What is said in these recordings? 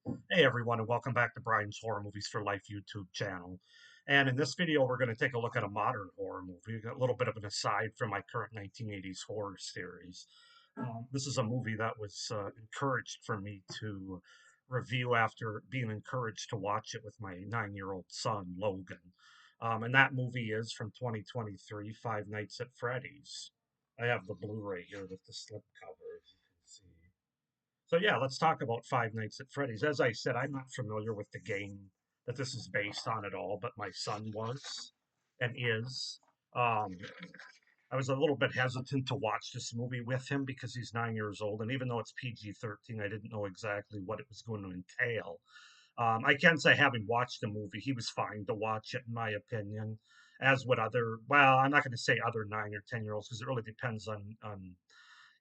Hey everyone, and welcome back to Brian's Horror Movies for Life YouTube channel. And in this video, we're going to take a look at a modern horror movie, a little bit of an aside from my current 1980s horror series. This is a movie that was encouraged for me to review after being encouraged to watch it with my 9-year-old son, Logan. And that movie is from 2023, Five Nights at Freddy's. I have the Blu-ray here with the slipcover, as you can see. So yeah, let's talk about Five Nights at Freddy's. As I said, I'm not familiar with the game that this is based on at all, but my son was and is. Um, I was a little bit hesitant to watch this movie with him because he's 9 years old, and even though it's PG-13, I didn't know exactly what it was going to entail. I can say, having watched the movie, he was fine to watch it, in my opinion, as would other. Well, I'm not going to say other 9 or 10 year olds because it really depends on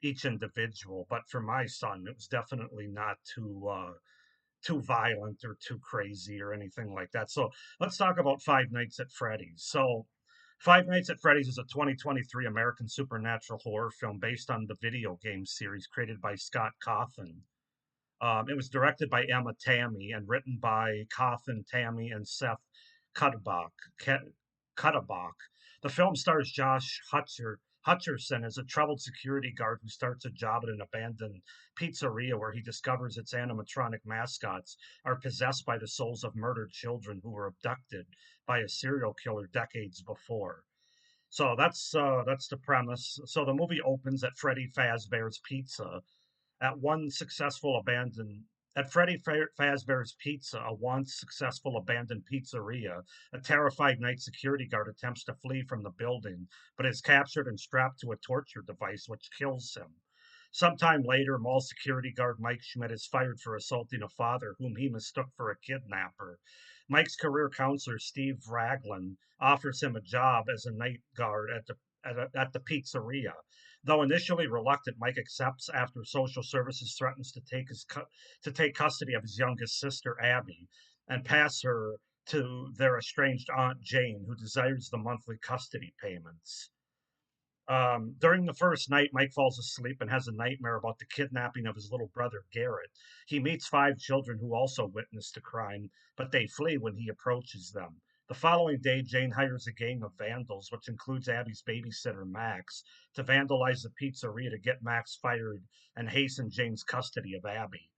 each individual. But for my son, it was definitely not too violent or too crazy or anything like that. So let's talk about Five Nights at Freddy's. So Five Nights at Freddy's is a 2023 American supernatural horror film based on the video game series created by Scott Cawthon. It was directed by Emma Tammy and written by Cawthon, Tammy, and Seth Cuddeback. Cuddeback. The film stars Josh Hutcherson as a troubled security guard who starts a job at an abandoned pizzeria where he discovers its animatronic mascots are possessed by the souls of murdered children who were abducted by a serial killer decades before. So that's the premise. So the movie opens at Freddy Fazbear's Pizza, at one successful abandoned at Freddy Fazbear's Pizza, a once successful abandoned pizzeria, a terrified night security guard attempts to flee from the building, but is captured and strapped to a torture device which kills him. Sometime later, mall security guard Mike Schmidt is fired for assaulting a father whom he mistook for a kidnapper. Mike's career counselor, Steve Raglan, offers him a job as a night guard at the pizzeria. Though initially reluctant, Mike accepts after social services threatens to take custody of his youngest sister Abby and pass her to their estranged aunt Jane, who desires the monthly custody payments. During the first night, Mike falls asleep and has a nightmare about the kidnapping of his little brother Garrett. He meets five children who also witnessed the crime, but they flee when he approaches them. The following day, Jane hires a gang of vandals, which includes Abby's babysitter Max, to vandalize the pizzeria to get Max fired and hasten Jane's custody of Abby.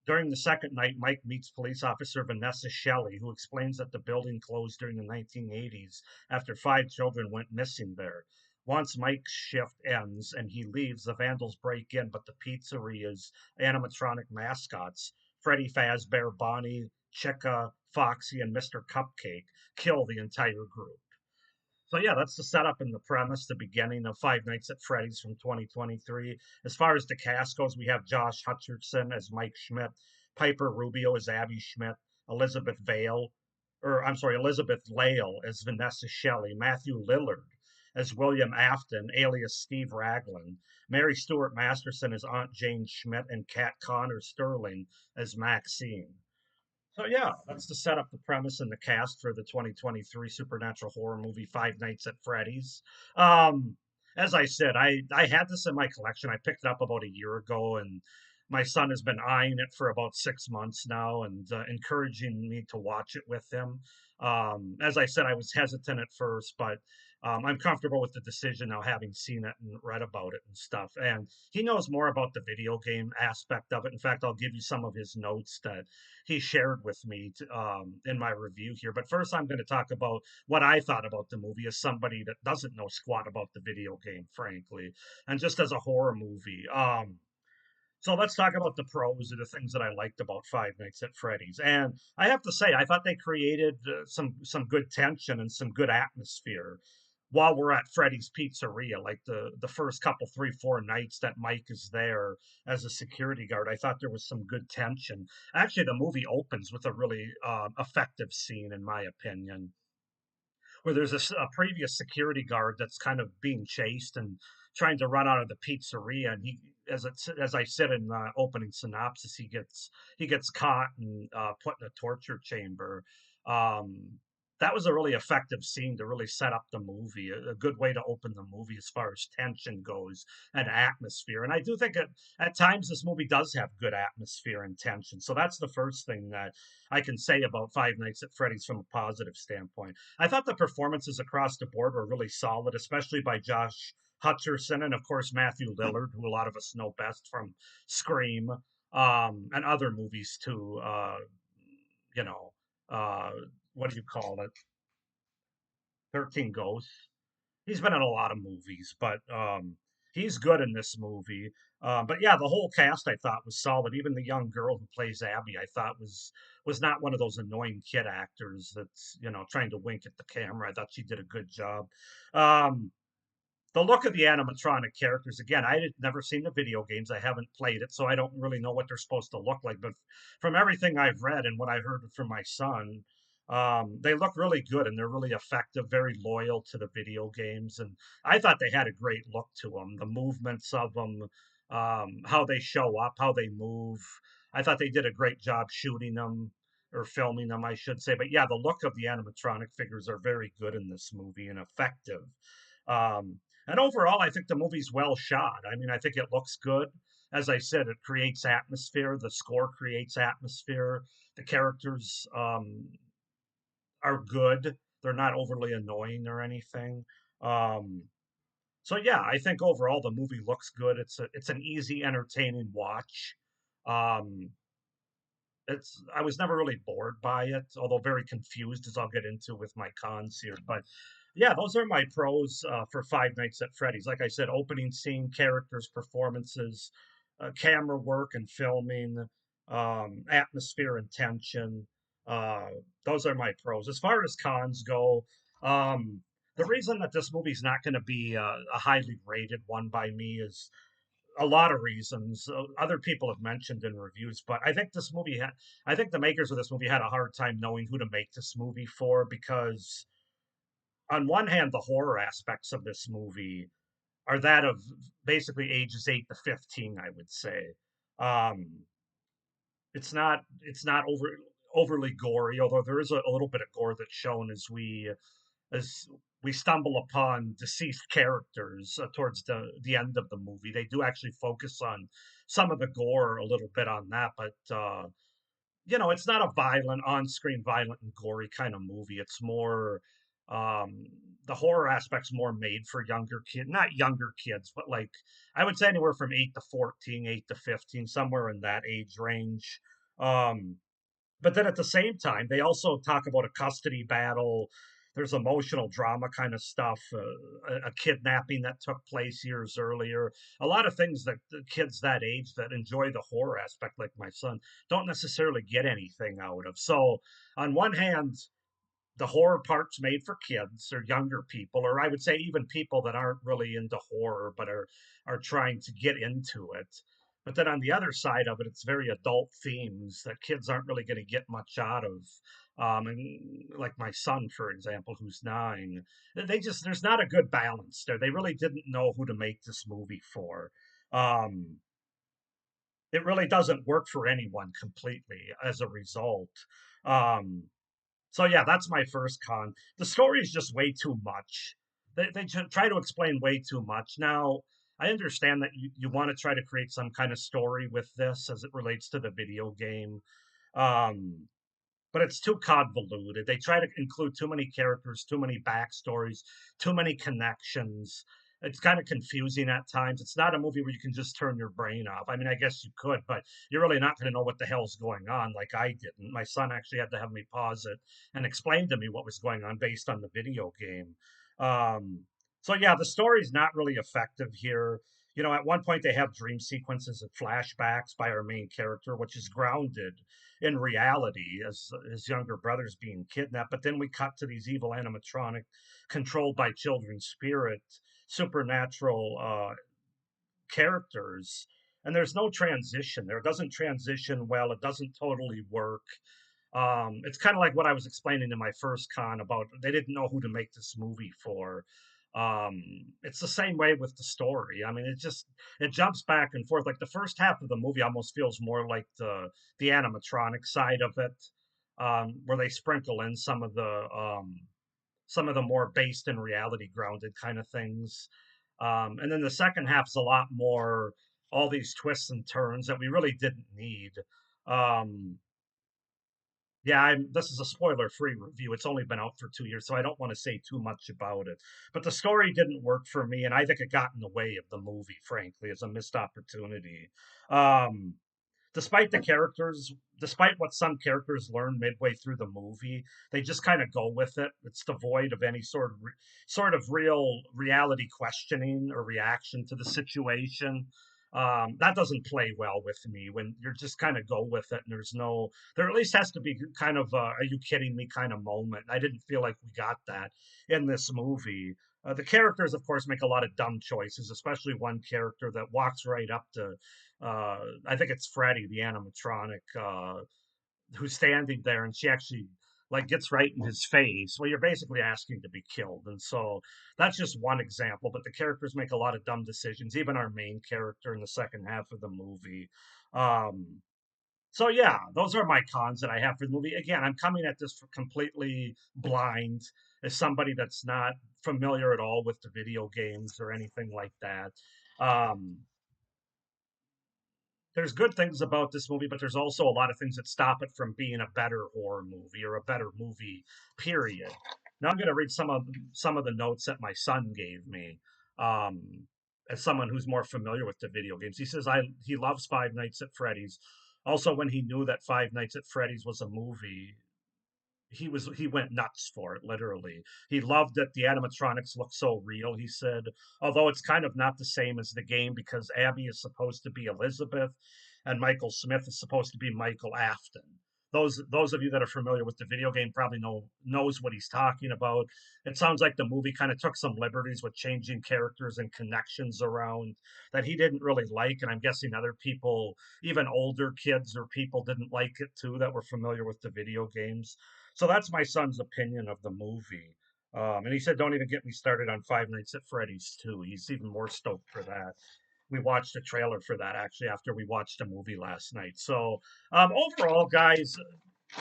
During the second night, Mike meets police officer Vanessa Shelley, who explains that the building closed during the 1980s after five children went missing there. Once Mike's shift ends and he leaves, the vandals break in, but the pizzeria's animatronic mascots, Freddy Fazbear, Bonnie, Chica, Foxy, and Mr. Cupcake, kill the entire group. So yeah, that's the setup and the premise, the beginning of Five Nights at Freddy's from 2023. As far as the cast goes, we have Josh Hutcherson as Mike Schmidt, Piper Rubio as Abby Schmidt, Elizabeth Vale, or I'm sorry, Elizabeth Lale as Vanessa Shelley, Matthew Lillard as William Afton, alias Steve Raglan, Mary Stuart Masterson as Aunt Jane Schmidt, and Kat Connor Sterling as Maxine. So yeah, that's to set up the premise and the cast for the 2023 supernatural horror movie Five Nights at Freddy's. As I said, I had this in my collection. I picked it up about a year ago, and my son has been eyeing it for about 6 months now and encouraging me to watch it with him. As I said, I was hesitant at first, but I'm comfortable with the decision now, having seen it and read about it and stuff. And he knows more about the video game aspect of it. In fact, I'll give you some of his notes that he shared with me in my review here. But first, I'm going to talk about what I thought about the movie as somebody that doesn't know squat about the video game, frankly, and just as a horror movie. So let's talk about the pros of the things that I liked about Five Nights at Freddy's. And I have to say, I thought they created some good tension and some good atmosphere while we're at Freddy's Pizzeria. Like the first couple, 3, 4 nights that Mike is there as a security guard, I thought there was some good tension. Actually, the movie opens with a really effective scene, in my opinion, where there's a previous security guard that's kind of being chased and trying to run out of the pizzeria, and he, as I said in the opening synopsis, he gets caught and put in a torture chamber. Um, that was a really effective scene to really set up the movie, a good way to open the movie as far as tension goes and atmosphere. And I do think at times this movie does have good atmosphere and tension. So that's the first thing that I can say about Five Nights at Freddy's from a positive standpoint. I thought the performances across the board were really solid, especially by Josh Hutcherson and of course Matthew Lillard, who a lot of us know best from Scream, and other movies too. You know, uh, what do you call it? 13 Ghosts. He's been in a lot of movies, but he's good in this movie. But yeah, the whole cast I thought was solid. Even the young girl who plays Abby, I thought was not one of those annoying kid actors that's trying to wink at the camera. I thought she did a good job. Um, the look of the animatronic characters, again, I had never seen the video games. I haven't played it, so I don't really know what they're supposed to look like. But from everything I've read and what I heard from my son, they look really good and they're really effective, very loyal to the video games. And I thought they had a great look to them, the movements of them, how they show up, how they move. I thought they did a great job shooting them or filming them, I should say. But yeah, the look of the animatronic figures are very good in this movie and effective. Um, and overall, I think the movie's well shot. I mean, I think it looks good. As I said, it creates atmosphere. The score creates atmosphere. The characters are good. They're not overly annoying or anything. Um, so yeah, I think overall the movie looks good. It's an easy, entertaining watch. Um, it's I was never really bored by it, although very confused as I'll get into with my cons here. But yeah, those are my pros for Five Nights at Freddy's. Like I said, opening scene, characters, performances, camera work and filming, atmosphere and tension. Uh, those are my pros. As far as cons go, um, the reason that this movie's not going to be a highly rated one by me is a lot of reasons. Other people have mentioned in reviews, but I think the makers of this movie had a hard time knowing who to make this movie for because, on one hand, the horror aspects of this movie are that of basically ages 8 to 15, I would say. Um, it's not overly gory, although there is a little bit of gore that's shown as we stumble upon deceased characters towards the end of the movie. They do actually focus on some of the gore a little bit on that, but it's not a violent, on-screen, violent and gory kind of movie. It's more um, the horror aspect's more made for younger kids, not younger kids, but like I would say anywhere from 8 to 14, 8 to 15, somewhere in that age range. Um, but then at the same time, they also talk about a custody battle. There's emotional drama kind of stuff, a kidnapping that took place years earlier. A lot of things that the kids that age that enjoy the horror aspect, like my son, don't necessarily get anything out of. So, on one hand, the horror part's made for kids or younger people, or I would say even people that aren't really into horror but are trying to get into it. But then on the other side of it, it's very adult themes that kids aren't really going to get much out of. And like my son, for example, who's 9, there's not a good balance there. They really didn't know who to make this movie for. Um, it really doesn't work for anyone completely as a result. Um, so yeah, that's my first con. The story is just way too much. They try to explain way too much. Now, I understand that you want to try to create some kind of story with this as it relates to the video game. Um, but it's too convoluted. They try to include too many characters, too many backstories, too many connections. It's kind of confusing at times. It's not a movie where you can just turn your brain off. I mean, I guess you could, but you're really not going to know what the hell's going on like I didn't. My son actually had to have me pause it and explain to me what was going on based on the video game. Um, so, yeah, the story's not really effective here. At one point they have dream sequences and flashbacks by our main character, which is grounded in reality as his younger brother's being kidnapped. But then we cut to these evil animatronic, controlled by children's spirit, supernatural characters, and there's no transition there. It doesn't transition well. It doesn't totally work. It's kind of like what I was explaining in my first con about they didn't know who to make this movie for. It's the same way with the story. I mean, it jumps back and forth. Like the first half of the movie almost feels more like the animatronic side of it. where they sprinkle in some of the more based in reality grounded kind of things. And then the second half is a lot more all these twists and turns that we really didn't need. Um, yeah, this is a spoiler-free review. It's only been out for 2 years, so I don't want to say too much about it. But the story didn't work for me, and I think it got in the way of the movie, frankly, as a missed opportunity. Um, despite the characters, despite what some characters learn midway through the movie, they just kind of go with it. It's devoid of any sort of real reality questioning or reaction to the situation. That doesn't play well with me when you're just kind of go with it, and there at least has to be kind of are you kidding me kind of moment. I didn't feel like we got that in this movie. The characters, of course, make a lot of dumb choices, especially one character that walks right up to I think it's Freddy, the animatronic, who's standing there, and she actually like gets right in his face. Well, you're basically asking to be killed, and so that's just one example. But the characters make a lot of dumb decisions. Even our main character in the second half of the movie. Um, so yeah, those are my cons that I have for the movie. Again, I'm coming at this completely blind as somebody that's not familiar at all with the video games or anything like that. Um, there's good things about this movie, but there's also a lot of things that stop it from being a better horror movie or a better movie, period. Now I'm going to read some of the notes that my son gave me. Um, as someone who's more familiar with the video games, he says he loves Five Nights at Freddy's. Also, when he knew that Five Nights at Freddy's was a movie, he went nuts for it, literally. He loved that the animatronics look so real. He said, although it's kind of not the same as the game because Abby is supposed to be Elizabeth and Michael Smith is supposed to be Michael Afton. Those of you that are familiar with the video game probably knows what he's talking about. It sounds like the movie kind of took some liberties with changing characters and connections around that he didn't really like, and I'm guessing other people, even older kids or people, didn't like it too that were familiar with the video games. So that's my son's opinion of the movie. And he said, don't even get me started on Five Nights at Freddy's 2. He's even more stoked for that. We watched a trailer for that actually after we watched a movie last night. So overall, guys,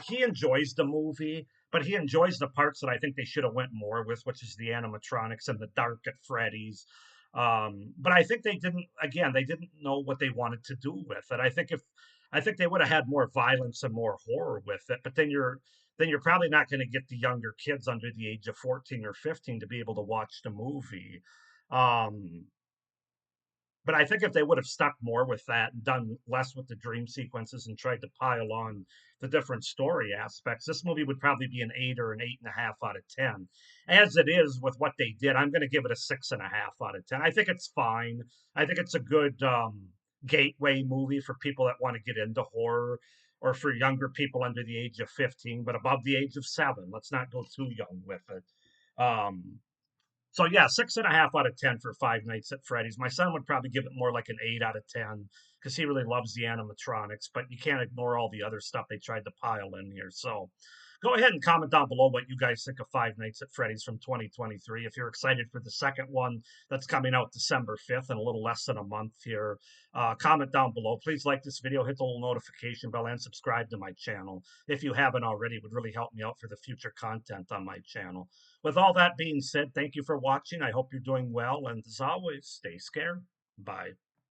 he enjoys the movie, but he enjoys the parts that I think they should have went more with, which is the animatronics and the dark at Freddy's. But I think they didn't. Again, they didn't know what they wanted to do with it. I think they would have had more violence and more horror with it. But then you're probably not going to get the younger kids under the age of 14 or 15 to be able to watch the movie. Um, but I think if they would have stuck more with that and done less with the dream sequences and tried to pile on the different story aspects, this movie would probably be an 8 or an 8.5 out of 10. As it is with what they did, I'm going to give it a 6.5 out of 10. I think it's fine. I think it's a good gateway movie for people that want to get into horror or for younger people under the age of 15, but above the age of 7. Let's not go too young with it. So yeah, 6.5 out of 10 for Five Nights at Freddy's. My son would probably give it more like an 8 out of 10 because he really loves the animatronics, but you can't ignore all the other stuff they tried to pile in here. So go ahead and comment down below what you guys think of Five Nights at Freddy's from 2023. If you're excited for the second one that's coming out December 5th in a little less than a month here, comment down below. Please like this video, hit the little notification bell, and subscribe to my channel. If you haven't already, it would really help me out for the future content on my channel. With all that being said, thank you for watching. I hope you're doing well. And as always, stay scared. Bye.